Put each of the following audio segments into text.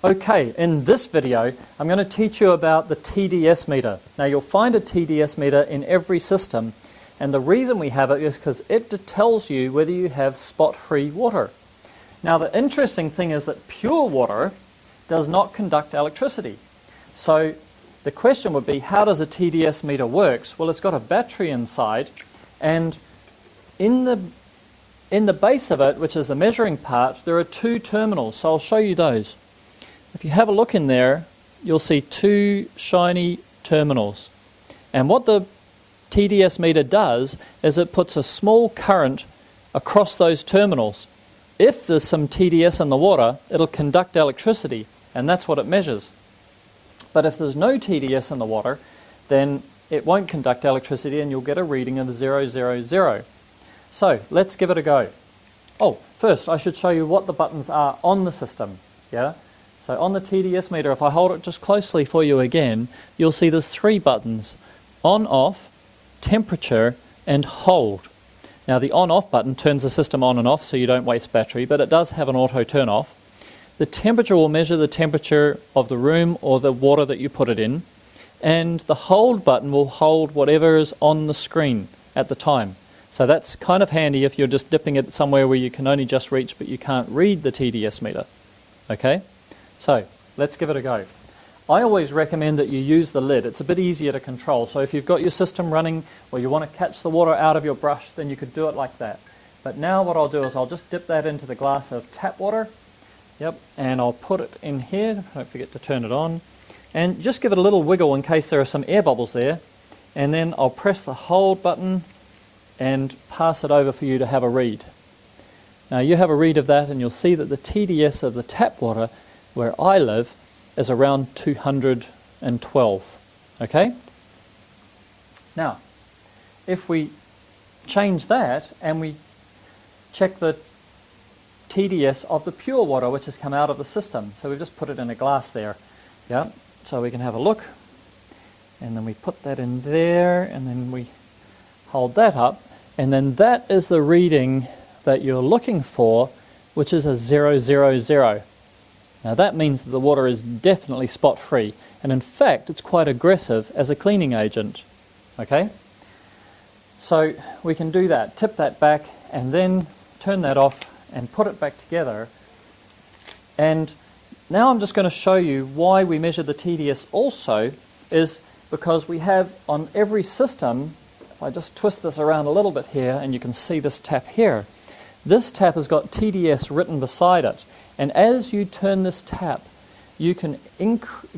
Okay, in this video I'm going to teach you about the TDS meter. Now you'll find a TDS meter in every system, and the reason we have it is because it tells you whether you have spot-free water. Now the interesting thing is that pure water does not conduct electricity. So the question would be, how does a TDS meter works? Well, it's got a battery inside, and in the base of it, which is the measuring part, there are two terminals. So I'll show you those. If you have a look in there, you'll see two shiny terminals. And what the TDS meter does is it puts a small current across those terminals. If there's some TDS in the water, it'll conduct electricity, and that's what it measures. But if there's no TDS in the water, then it won't conduct electricity and you'll get a reading of 000. So let's give it a go. Oh, first I should show you what the buttons are on the system. Yeah. So on the TDS meter, if I hold it just closely for you again, you'll see there's three buttons: on, off, temperature, and hold. Now the on-off button turns the system on and off so you don't waste battery, but it does have an auto turn off. The temperature will measure the temperature of the room or the water that you put it in, and the hold button will hold whatever is on the screen at the time. So that's kind of handy if you're just dipping it somewhere where you can only just reach but you can't read the TDS meter. Okay? So let's give it a go. I always recommend that you use the lid. It's a bit easier to control. So if you've got your system running or you want to catch the water out of your brush, then you could do it like that. But now what I'll do is I'll just dip that into the glass of tap water. Yep, and I'll put it in here. Don't forget to turn it on. And just give it a little wiggle in case there are some air bubbles there. And then I'll press the hold button and pass it over for you to have a read. Now you have a read of that and you'll see that the TDS of the tap water where I live is around 212. Okay? Now, if we change that and we check the TDS of the pure water which has come out of the system, so we've just put it in a glass there, yeah, so we can have a look, and then we put that in there, and then we hold that up, and then that is the reading that you're looking for, which is a 000. Now that means that the water is definitely spot free, and in fact it's quite aggressive as a cleaning agent. Okay? So we can do that, tip that back and then turn that off and put it back together. And now I'm just going to show you why we measure the TDS also, is because we have on every system, if I just twist this around a little bit here and you can see this tap here, this tap has got TDS written beside it. And as you turn this tap, you can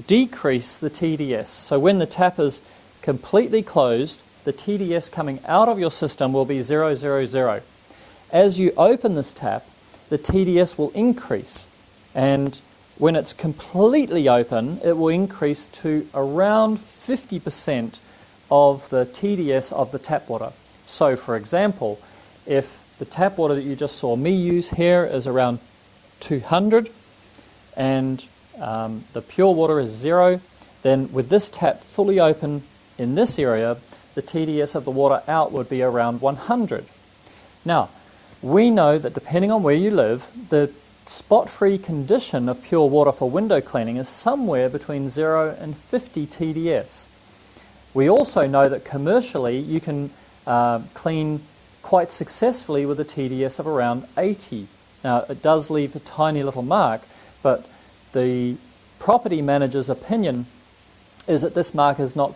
decrease the TDS. So when the tap is completely closed, the TDS coming out of your system will be 000. As you open this tap, the TDS will increase. And when it's completely open, it will increase to around 50% of the TDS of the tap water. So for example, if the tap water that you just saw me use here is around 200 and the pure water is 0, then with this tap fully open in this area, the TDS of the water out would be around 100. Now, we know that depending on where you live, the spot-free condition of pure water for window cleaning is somewhere between 0 and 50 TDS. We also know that commercially you can clean quite successfully with a TDS of around 80. Now, it does leave a tiny little mark, but the property manager's opinion is that this mark is not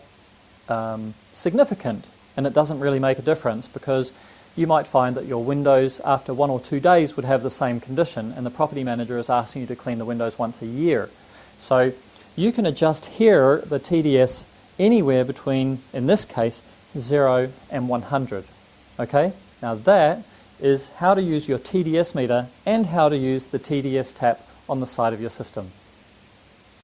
significant, and it doesn't really make a difference because you might find that your windows after 1 or 2 days would have the same condition, and the property manager is asking you to clean the windows once a year. So you can adjust here the TDS anywhere between, in this case, 0 and 100. Okay? Now that is how to use your TDS meter and how to use the TDS tap on the side of your system.